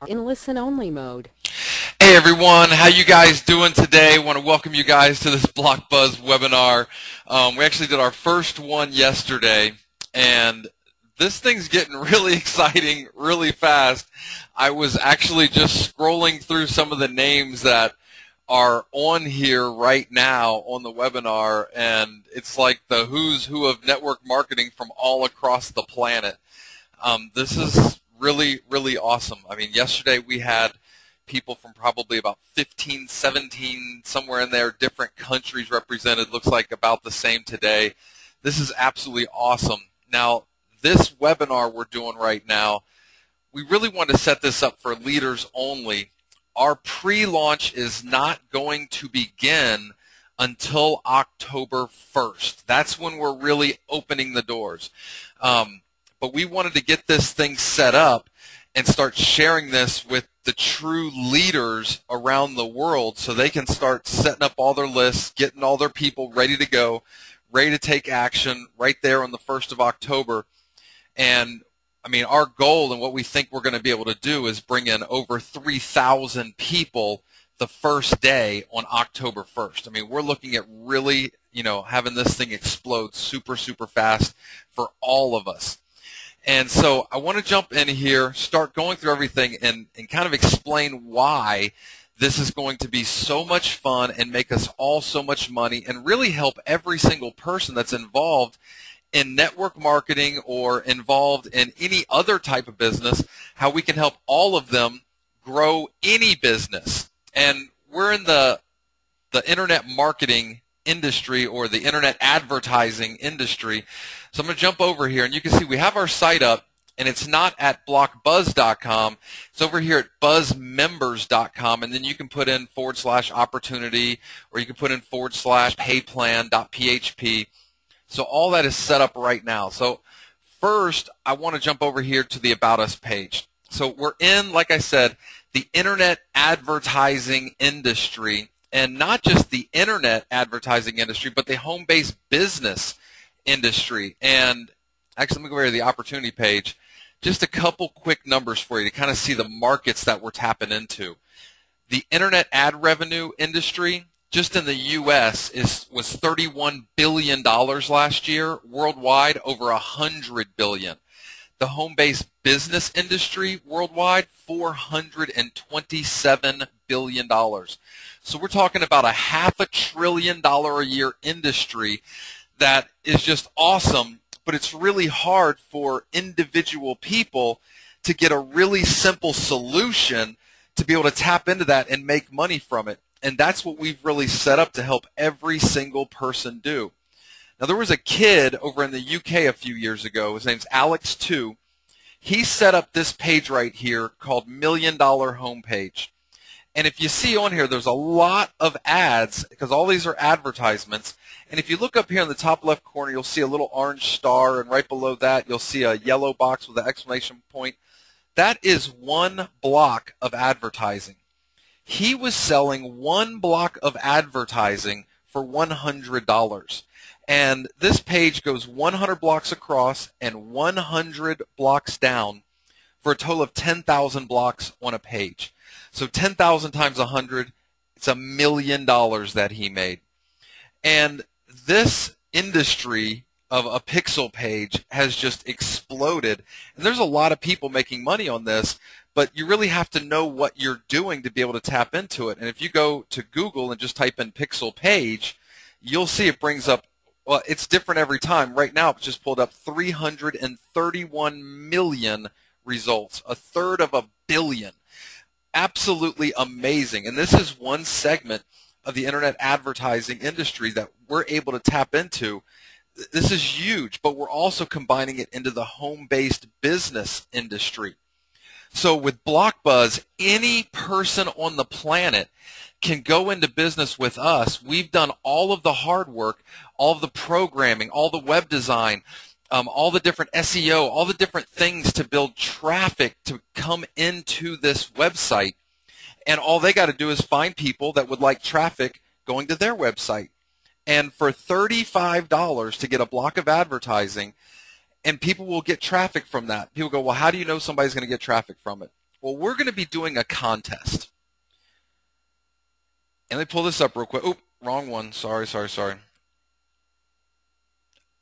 in listen-only mode. Hey everyone, how you guys doing today? I want to welcome you guys to this Block Buzz webinar. We actually did our first one yesterday, and this thing's getting really exciting really fast. I was actually just scrolling through some of the names that are on here right now on the webinar, and it's like the who's who of network marketing from all across the planet. This is really, really awesome. I mean, yesterday we had people from probably about 15, 17, somewhere in there, different countries represented. Looks like about the same today. This is absolutely awesome. Now, this webinar we're doing right now, we really want to set this up for leaders only. Our pre-launch is not going to begin until October 1st. That's when we're really opening the doors. But we wanted to get this thing set up and start sharing this with the true leaders around the world so they can start setting up all their lists, getting all their people ready to go, ready to take action right there on the 1st of October. And I mean, our goal and what we think we're going to be able to do is bring in over 3,000 people the first day on October 1st. I mean, we're looking at really, having this thing explode super, super fast for all of us. And so I want to jump in here, start going through everything, and kind of explain why this is going to be so much fun and make us all so much money and really help every single person that's involved in network marketing or involved in any other type of business, how we can help all of them grow any business. And we're in the internet marketing industry or the internet advertising industry. So I'm going to jump over here, and you can see we have our site up, and it's not at blockbuzz.com. It's over here at buzzmembers.com, and then you can put in /opportunity, or you can put in /payplan.php. So all that is set up right now. So first, I want to jump over here to the About Us page. So we're in, like I said, the internet advertising industry, and not just the internet advertising industry, but the home-based business industry. And actually, let me go over to the opportunity page. Just a couple quick numbers for you to kind of see the markets that we're tapping into. The internet ad revenue industry, just in the U.S., was $31 billion last year. Worldwide, over $100 billion. The home-based business industry worldwide, $427 billion. So we're talking about a $500 billion a year industry that is just awesome, but it's really hard for individual people to get a really simple solution to be able to tap into that and make money from it. And that's what we've really set up to help every single person do. Now, there was a kid over in the UK a few years ago. His name's Alex 2. He set up this page right here called $1 Million Homepage. And if you see on here, there's a lot of ads because all these are advertisements. And if you look up here in the top left corner, you'll see a little orange star, and right below that, you'll see a yellow box with an exclamation point. That is one block of advertising. He was selling one block of advertising for $100. And this page goes 100 blocks across and 100 blocks down for a total of 10,000 blocks on a page. So 10,000 times 100, it's $1 million that he made. And this industry of a pixel page has just exploded. And there's a lot of people making money on this, but you really have to know what you're doing to be able to tap into it. And if you go to Google and just type in pixel page, you'll see it brings up, well, it's different every time. Right now, it's just pulled up 331 million results, a third of a billion. Absolutely amazing. And this is one segment of the internet advertising industry that we're able to tap into. This is huge, but we're also combining it into the home-based business industry. So with BlockBuzz, any person on the planet can go into business with us. We've done all of the hard work, all of the programming, all the web design, all the different SEO, all the different things to build traffic to come into this website. And all they got to do is find people that would like traffic going to their website. And for $35 to get a block of advertising, and people will get traffic from that. People go, well, how do you know somebody's going to get traffic from it? Well, we're going to be doing a contest. And let me pull this up real quick. Oh, wrong one. Sorry.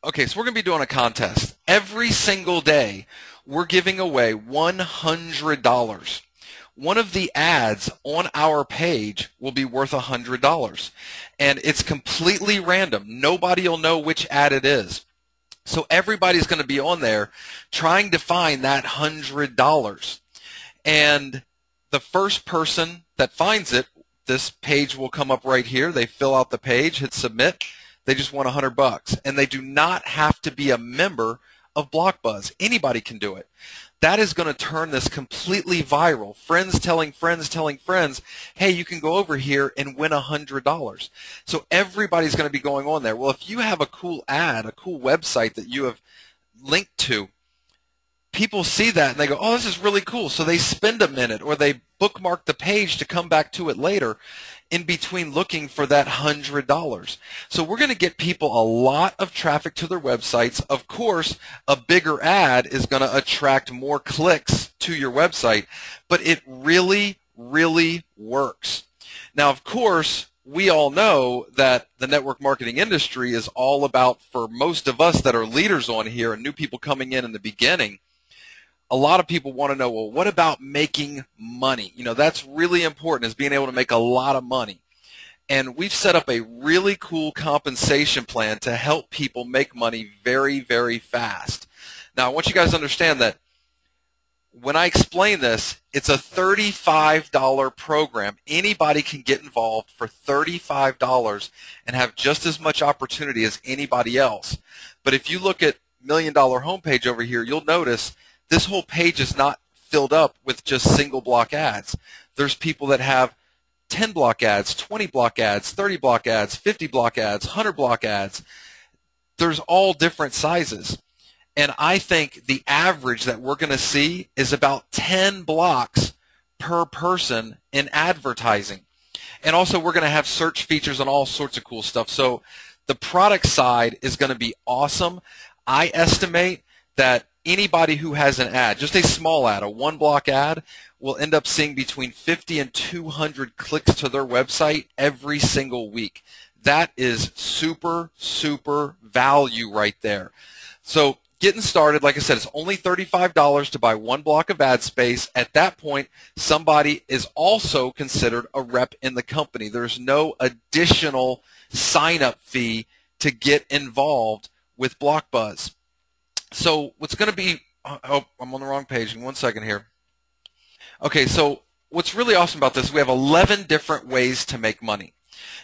Okay, so we're going to be doing a contest. Every single day, we're giving away $100. One of the ads on our page will be worth $100. And it's completely random. Nobody will know which ad it is. So everybody's going to be on there trying to find that $100. And the first person that finds it, this page will come up right here. They fill out the page, hit submit. They just won $100, and they do not have to be a member of BlockBuzz. Anybody can do it. That is going to turn this completely viral. Friends telling friends, hey, you can go over here and win $100. So everybody's going to be going on there. Well, if you have a cool ad, a cool website that you have linked to, people see that and they go, oh, this is really cool. So they spend a minute or they bookmark the page to come back to it later in between looking for that $100. So we're going to get people a lot of traffic to their websites. Of course, a bigger ad is going to attract more clicks to your website, but it really, really works. Now, of course, we all know that the network marketing industry is all about, for most of us that are leaders on here and new people coming in the beginning, a lot of people want to know, well, what about making money? You know, that's really important, is being able to make a lot of money. And we've set up a really cool compensation plan to help people make money very, very fast. Now, I want you guys to understand that when I explain this, it's a $35 program. Anybody can get involved for $35 and have just as much opportunity as anybody else. But if you look at $1 Million homepage over here, you'll notice this whole page is not filled up with just single block ads. There's people that have 10 block ads, 20 block ads, 30 block ads, 50 block ads, 100 block ads. There's all different sizes. And I think the average that we're going to see is about 10 blocks per person in advertising. And also we're going to have search features and all sorts of cool stuff. So the product side is going to be awesome. I estimate that anybody who has an ad, just a small ad, a one block ad, will end up seeing between 50 and 200 clicks to their website every single week. That is super, super value right there. So getting started, like I said, it's only $35 to buy one block of ad space. At that point, somebody is also considered a rep in the company. There's no additional sign-up fee to get involved with BlockBuzz. So what's going to be, oh, I'm on the wrong page. In 1 second here. Okay, so what's really awesome about this, we have 11 different ways to make money.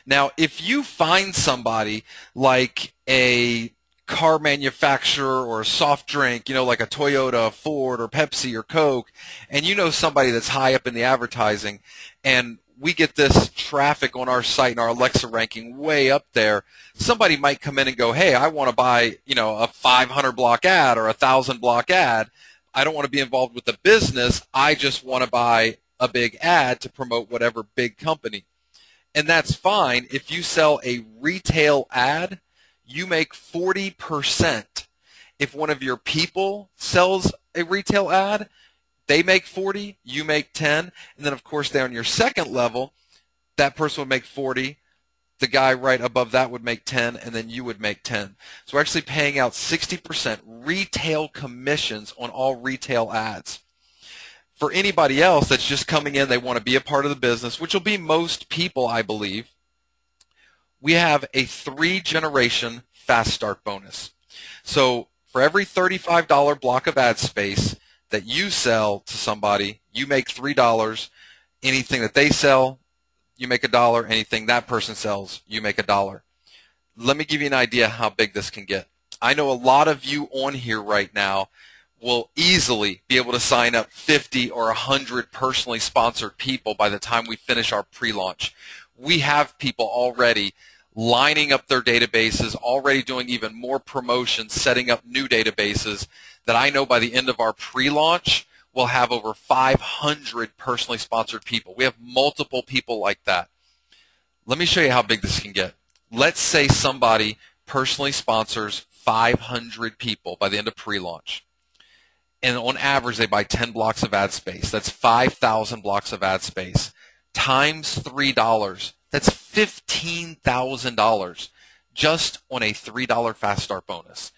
Now, if you find somebody like a car manufacturer or a soft drink, you know, like a Toyota, Ford, or Pepsi, or Coke, and you know somebody that's high up in the advertising, and we get this traffic on our site and our Alexa ranking way up there, somebody might come in and go, hey, I want to buy, you know, a 500 block ad or a 1,000 block ad. I don't want to be involved with the business. I just want to buy a big ad to promote whatever big company. And that's fine. If you sell a retail ad, you make 40%. If one of your people sells a retail ad, they make 40, you make 10, and then of course there on your second level, that person would make 40, the guy right above that would make 10, and then you would make 10. So we're actually paying out 60% retail commissions on all retail ads. For anybody else that's just coming in, they want to be a part of the business, which will be most people, I believe, we have a 3-generation fast start bonus. So for every $35 block of ad space that you sell to somebody, you make $3. Anything that they sell, you make $1. Anything that person sells, you make $1. Let me give you an idea how big this can get. I know a lot of you on here right now will easily be able to sign up 50 or 100 personally sponsored people by the time we finish our pre-launch. We have people already lining up their databases, already doing even more promotions, setting up new databases, that I know by the end of our pre-launch, we'll have over 500 personally sponsored people. We have multiple people like that. Let me show you how big this can get. Let's say somebody personally sponsors 500 people by the end of pre-launch. and on average they buy 10 blocks of ad space. That's 5,000 blocks of ad space times $3. That's $15,000 just on a $3 fast start bonus.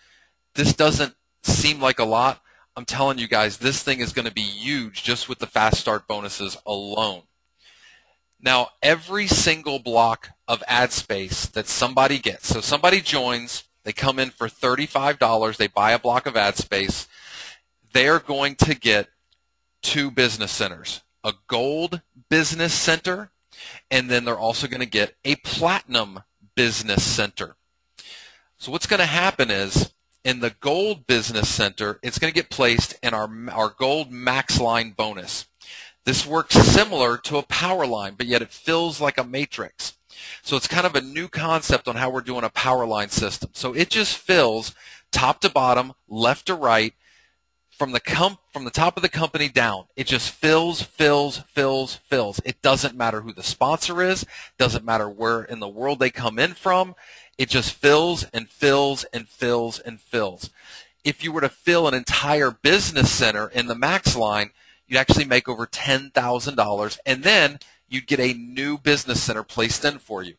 This doesn't seem like a lot. I'm telling you guys, this thing is going to be huge just with the fast start bonuses alone. Now, every single block of ad space that somebody gets, so somebody joins, they come in for $35, they buy a block of ad space, they're going to get 2 business centers, a gold business center, and then they're also going to get a platinum business center. So what's going to happen is, in the gold business center, it's going to get placed in our gold max line bonus. This works similar to a power line, but yet it feels like a matrix. So it's kind of a new concept on how we're doing a power line system. So it just fills top to bottom, left to right, from the top of the company down. It just fills, fills, fills, fills. It doesn't matter who the sponsor is, doesn't matter where in the world they come in from. It just fills and fills and fills and fills. If you were to fill an entire business center in the max line, you'd actually make over $10,000, and then you'd get a new business center placed in for you.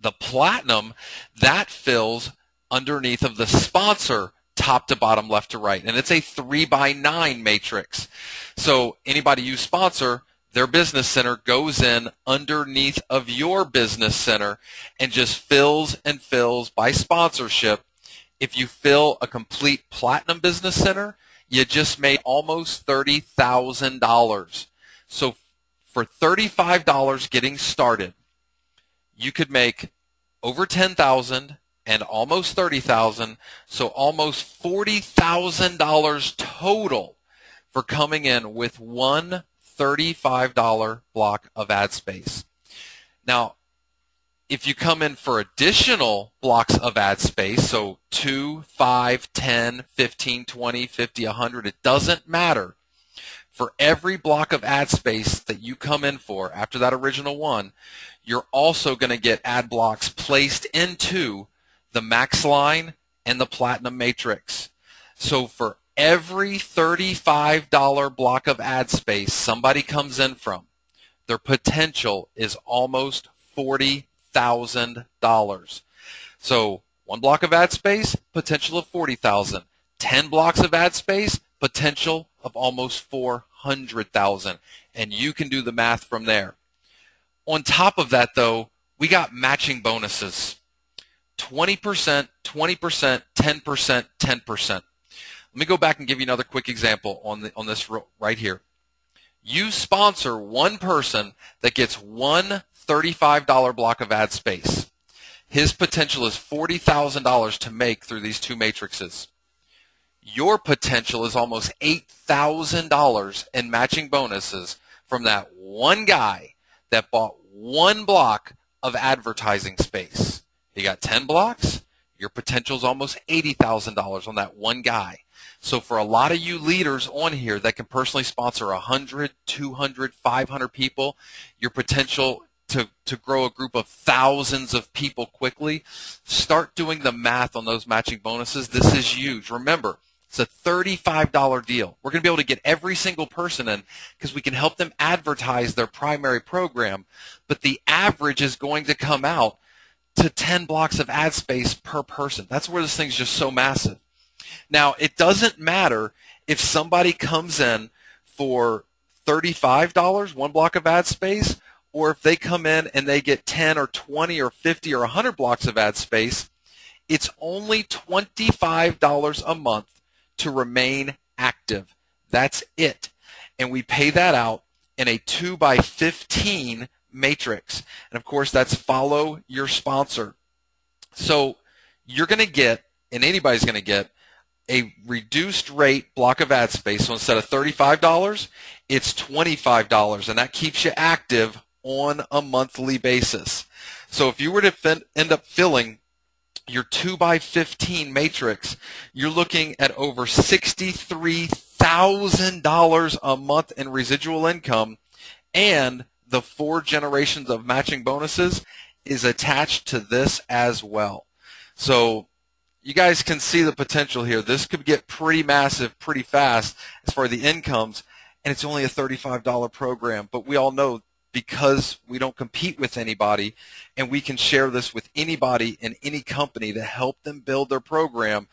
The platinum, that fills underneath of the sponsor, top to bottom, left to right, and it's a 3x9 matrix. So anybody you sponsor, their business center goes in underneath of your business center and just fills and fills by sponsorship. If you fill a complete platinum business center, you just made almost $30,000. So for $35 getting started, you could make over $10,000 and almost $30,000, so almost $40,000 total for coming in with one $35 block of ad space. Now, if you come in for additional blocks of ad space, so 2, 5, 10, 15, 20, 50, 100, it doesn't matter. For every block of ad space that you come in for after that original one, you're also going to get ad blocks placed into the max line and the platinum matrix. So for every $35 block of ad space somebody comes in from, their potential is almost $40,000. So one block of ad space, potential of $40,000. 10 blocks of ad space, potential of almost $400,000. And you can do the math from there. On top of that, though, we got matching bonuses. 20%, 20%, 10%, 10%. Let me go back and give you another quick example on this right here. You sponsor one person that gets one $35 block of ad space. His potential is $40,000 to make through these 2 matrices. Your potential is almost $8,000 in matching bonuses from that one guy that bought one block of advertising space. You got 10 blocks, your potential is almost $80,000 on that one guy. So for a lot of you leaders on here that can personally sponsor 100, 200, 500 people, your potential to grow a group of thousands of people quickly, start doing the math on those matching bonuses. This is huge. Remember, it's a $35 deal. We're going to be able to get every single person in because we can help them advertise their primary program, but the average is going to come out to 10 blocks of ad space per person. That's where this thing's just so massive. Now, it doesn't matter if somebody comes in for $35, one block of ad space, or if they come in and they get 10 or 20 or 50 or 100 blocks of ad space. It's only $25 a month to remain active. That's it. And we pay that out in a 2x15 matrix. And of course, that's follow your sponsor. So you're going to get, and anybody's going to get, a reduced rate block of ad space. So instead of $35, it's $25, and that keeps you active on a monthly basis. So if you were to end up filling your 2x15 matrix, you're looking at over $63,000 a month in residual income, and the 4 generations of matching bonuses is attached to this as well. So you guys can see the potential here. This could get pretty massive pretty fast as far as the incomes, and it's only a $35 program. But we all know, because we don't compete with anybody and we can share this with anybody in any company to help them build their program,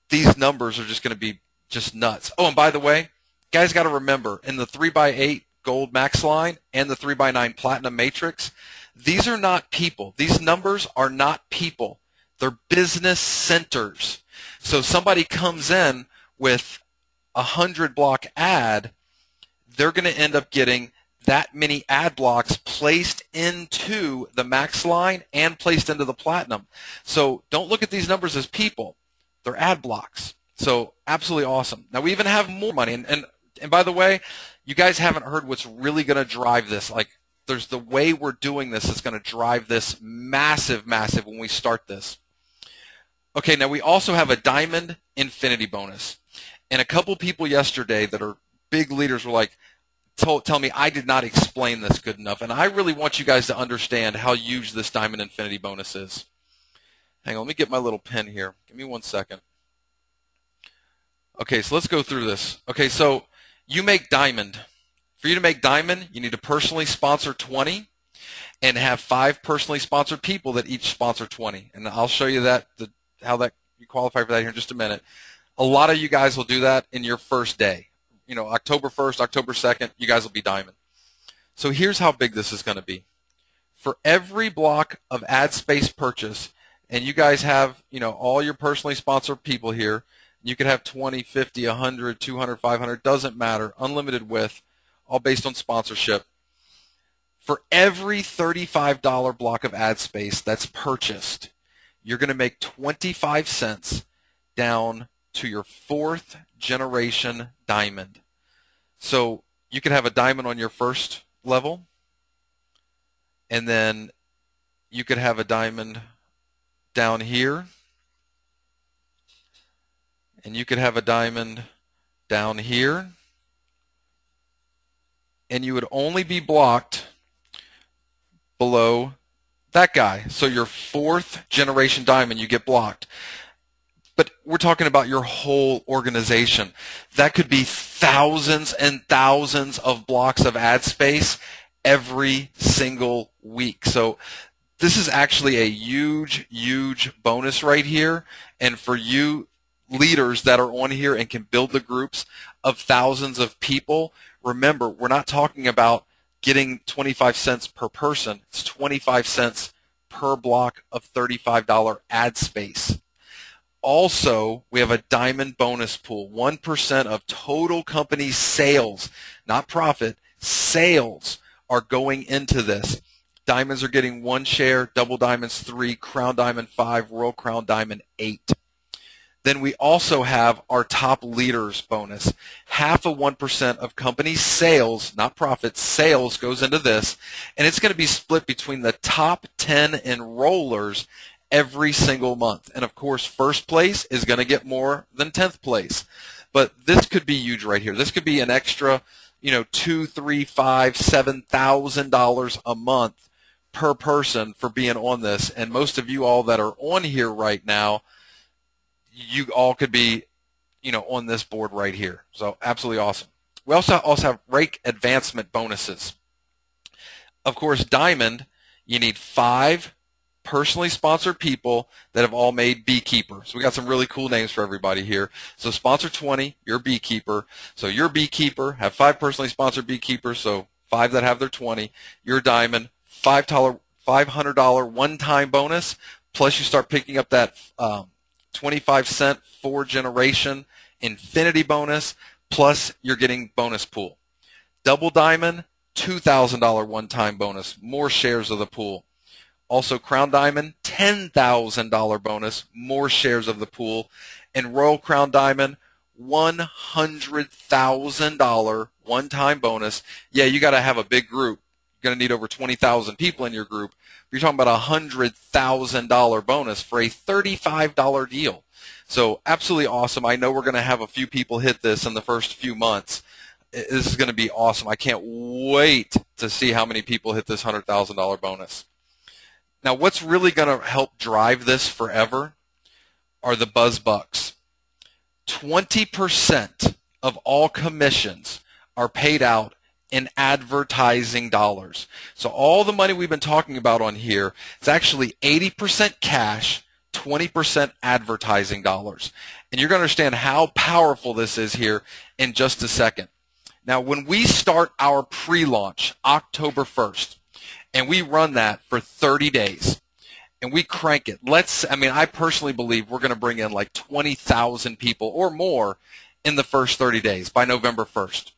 these numbers are just going to be just nuts. Oh, and by the way, guys got to remember, in the 3x8 Gold Max line and the 3x9 Platinum Matrix, these are not people. These numbers are not people. They're business centers. So somebody comes in with a 100-block ad, they're going to end up getting that many ad blocks placed into the Max line and placed into the Platinum. So don't look at these numbers as people. They're ad blocks. So absolutely awesome. Now we even have more money. And by the way, you guys haven't heard what's really going to drive this. Like, there's the way we're doing this is going to drive this massive, massive when we start this. Okay, now we also have a Diamond Infinity bonus. And a couple people yesterday that are big leaders were like, tell me I did not explain this good enough. And I really want you guys to understand how huge this Diamond Infinity bonus is. Hang on, let me get my little pen here. Give me 1 second. Okay, so let's go through this. Okay, so you make Diamond. For you to make Diamond, you need to personally sponsor 20 and have 5 personally sponsored people that each sponsor 20. And I'll show you that, how that you qualify for that here in just a minute. A lot of you guys will do that in your first day. You know, October 1st, October 2nd, you guys will be Diamond. So here's how big this is going to be. For every block of ad space purchase, and you guys have, you know, all your personally sponsored people here, you could have 20, 50, 100, 200, 500, doesn't matter, unlimited width, all based on sponsorship. For every $35 block of ad space that's purchased, you're going to make 25 cents down to your 4th generation Diamond. So you could have a Diamond on your first level, and then you could have a Diamond down here, and you could have a Diamond down here, and you would only be blocked below that guy. So your 4th generation Diamond, you get blocked. But we're talking about your whole organization. That could be thousands and thousands of blocks of ad space every single week. So this is actually a huge, huge bonus right here. And for you leaders that are on here and can build the groups of thousands of people, remember, we're not talking about getting 25 cents per person. It's 25 cents per block of $35 ad space. Also, we have a Diamond bonus pool. 1% of total company sales, not profit, sales are going into this. Diamonds are getting 1 share, Double Diamonds 3, Crown Diamond 5, Royal Crown Diamond 8. Then we also have our top leaders bonus. 0.5% of company sales, not profits, sales goes into this, and it's going to be split between the top 10 enrollers every single month. And of course, first place is going to get more than 10th place. But this could be huge right here. This could be an extra, you know, $2,000, $3,000, $5,000, $7,000 a month per person for being on this. And most of you all that are on here right now, you all could be, you know, on this board right here. So absolutely awesome. We also have rake advancement bonuses. Of course, Diamond, you need 5 personally sponsored people that have all made beekeeper. So we got some really cool names for everybody here. So sponsor 20, you're beekeeper. So you're beekeeper, have 5 personally sponsored beekeepers, so 5 that have their 20. You're Diamond, $500 one-time bonus, plus you start picking up that 25 cent 4th generation Infinity bonus, plus you're getting bonus pool. Double Diamond, $2,000 one-time bonus, more shares of the pool. Also, Crown Diamond, $10,000 bonus, more shares of the pool. And Royal Crown Diamond, $100,000 one-time bonus. Yeah, you got to have a big group. You're going to need over 20,000 people in your group. You're talking about a $100,000 bonus for a $35 deal. So absolutely awesome. I know we're going to have a few people hit this in the first few months. This is going to be awesome. I can't wait to see how many people hit this $100,000 bonus. Now, what's really going to help drive this forever are the buzz bucks. 20% of all commissions are paid out in advertising dollars. So all the money we've been talking about on here is actually 80% cash, 20% advertising dollars. And you're going to understand how powerful this is here in just a second. Now, when we start our pre-launch October 1st, and we run that for 30 days, and we crank it, I personally believe we're going to bring in like 20,000 people or more in the first 30 days by November 1st.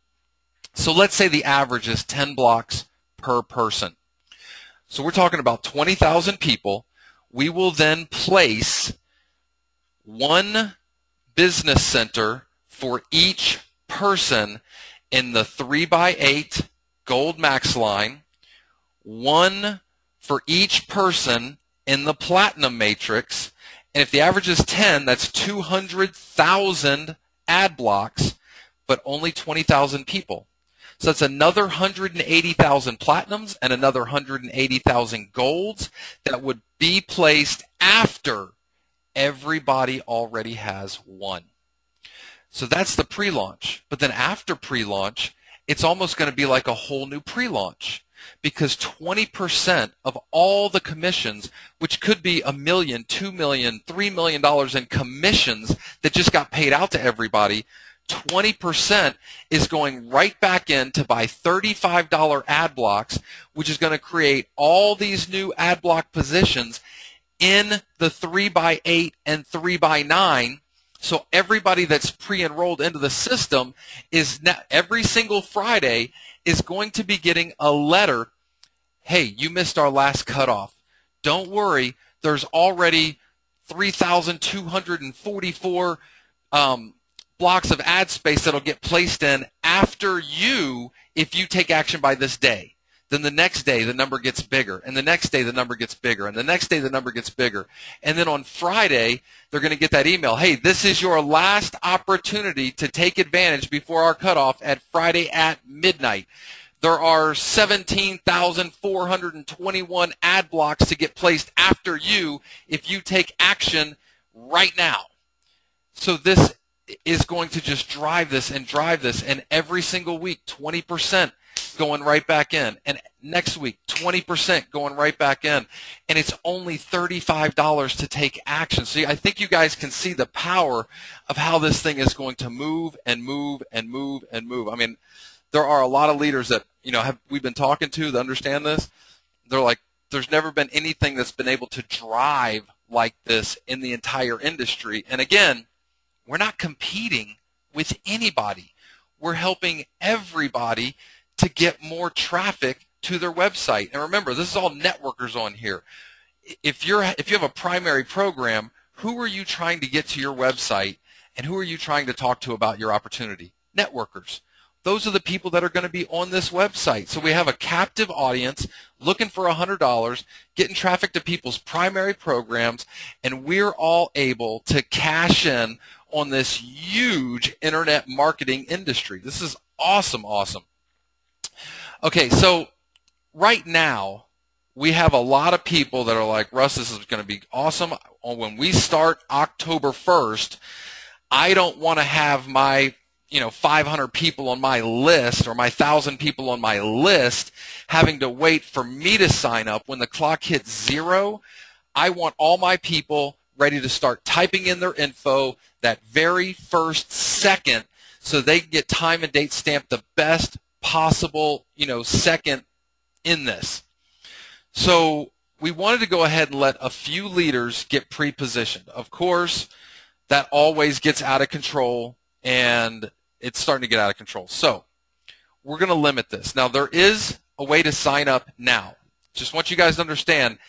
So let's say the average is 10 blocks per person. So we're talking about 20,000 people. We will then place one business center for each person in the 3x8 Gold Max line, one for each person in the Platinum Matrix, and if the average is 10, that's 200,000 ad blocks, but only 20,000 people. So that's another 180,000 Platinums and another 180,000 Golds that would be placed after everybody already has one. So that's the pre-launch. But then after pre-launch, it's almost going to be like a whole new pre-launch, because 20% of all the commissions, which could be $1 million, $2 million, $3 million in commissions that just got paid out to everybody, 20% is going right back in to buy $35 ad blocks, which is going to create all these new ad block positions in the 3x8 and 3x9. So everybody that's pre-enrolled into the system is now, every single Friday is going to be getting a letter, hey, you missed our last cutoff. Don't worry, there's already 3,244 blocks of ad space that'll get placed in after you if you take action by this day. Then the next day the number gets bigger, and the next day the number gets bigger, and the next day the number gets bigger. And then on Friday they're going to get that email, hey, this is your last opportunity to take advantage before our cutoff at Friday at midnight. There are 17,421 ad blocks to get placed after you if you take action right now. So this is going to just drive this, and every single week 20% going right back in, and next week 20% going right back in, and it's only $35 to take action. So I think you guys can see the power of how this thing is going to move and move and move and move. I mean, there are a lot of leaders that we've been talking to that understand this. They're like, there's never been anything that's been able to drive like this in the entire industry. And again, we're not competing with anybody. We're helping everybody to get more traffic to their website. And remember, this is all networkers on here. If you have a primary program, who are you trying to get to your website, and who are you trying to talk to about your opportunity? Networkers. Those are the people that are going to be on this website. So we have a captive audience looking for $100, getting traffic to people's primary programs, and we're all able to cash in on this huge internet marketing industry. This is awesome, awesome. Okay, so right now we have a lot of people that are like, Russ, this is going to be awesome. When we start October 1st, I don't want to have my 500 people on my list or my 1,000 people on my list having to wait for me to sign up. When the clock hits 0, I want all my people ready to start typing in their info that very first second, so they can get time and date stamped the best possible second in this. So we wanted to go ahead and let a few leaders get pre-positioned. Of course, that always gets out of control, and it's starting to get out of control. So we're going to limit this. Now, there is a way to sign up now. Just want you guys to understand,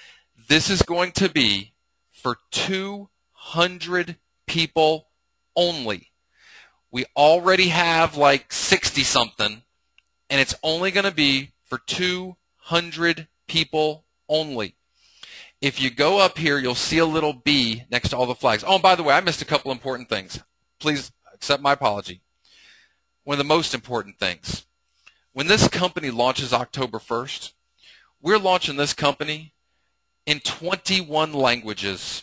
this is going to be for 200 people only. We already have like 60-something, and it's only going to be for 200 people only. If you go up here, you'll see a little B next to all the flags. Oh, and by the way, I missed a couple important things. Please accept my apology. One of the most important things. When this company launches October 1st, we're launching this company in 21 languages.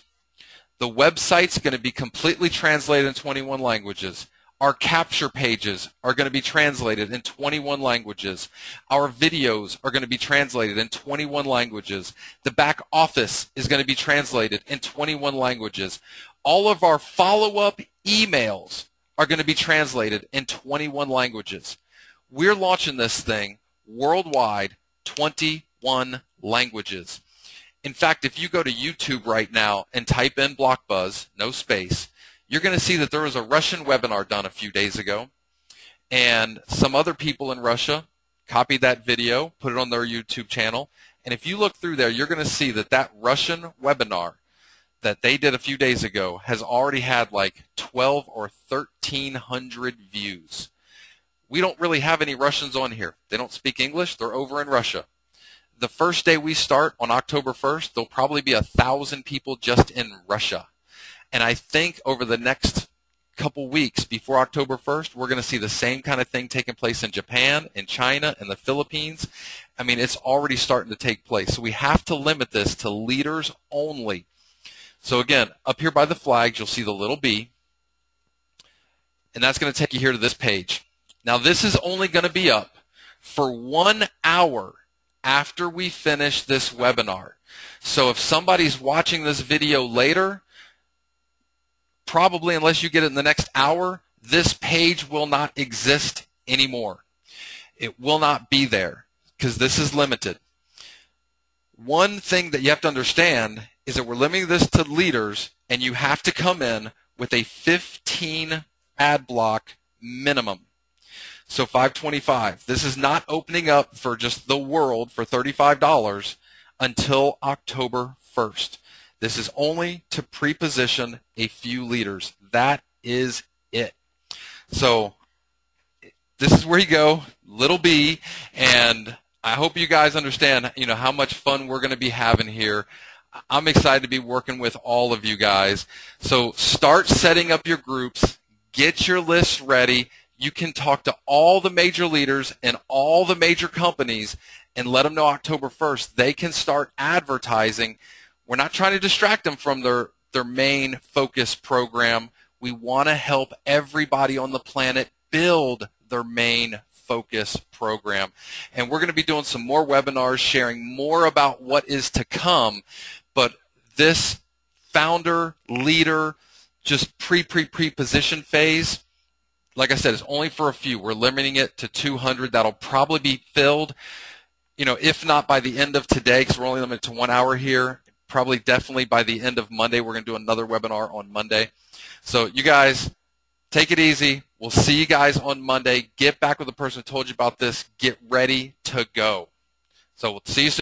The website's going to be completely translated in 21 languages. Our capture pages are going to be translated in 21 languages. Our videos are going to be translated in 21 languages. The back office is going to be translated in 21 languages. All of our follow-up emails are going to be translated in 21 languages. We're launching this thing worldwide, 21 languages. In fact, if you go to YouTube right now and type in BlockBuzz, no space, you're going to see that there was a Russian webinar done a few days ago, and some other people in Russia copied that video, put it on their YouTube channel, and if you look through there, you're going to see that that Russian webinar that they did a few days ago has already had like 12 or 1,300 views. We don't really have any Russians on here. They don't speak English. They're over in Russia. The first day we start on October 1st, there'll probably be 1,000 people just in Russia. And I think over the next couple weeks before October 1st, we're going to see the same kind of thing taking place in Japan, in China, in the Philippines. I mean, it's already starting to take place. So we have to limit this to leaders only. So again, up here by the flags, you'll see the little B, and that's going to take you here to this page. Now, this is only going to be up for 1 hour after we finish this webinar. So if somebody's watching this video later, probably unless you get it in the next hour, this page will not exist anymore. It will not be there because this is limited. One thing that you have to understand is that we're limiting this to leaders, and you have to come in with a 15 ad block minimum. So 525. This is not opening up for just the world for $35 until October 1st. This is only to pre-position a few leaders. That is it. So this is where you go, little b, and I hope you guys understand, how much fun we're going to be having here. I'm excited to be working with all of you guys. So start setting up your groups, get your list ready. You can talk to all the major leaders and all the major companies and let them know October 1st they can start advertising. We're not trying to distract them from their main focus program. We want to help everybody on the planet build their main focus program. And we're going to be doing some more webinars sharing more about what is to come. But this founder, leader, just pre-position phase, like I said, it's only for a few. We're limiting it to 200. That'll probably be filled, if not by the end of today, because we're only limited to 1 hour here. Probably definitely by the end of Monday. We're going to do another webinar on Monday. So you guys, take it easy. We'll see you guys on Monday. Get back with the person who told you about this. Get ready to go. So we'll see you soon.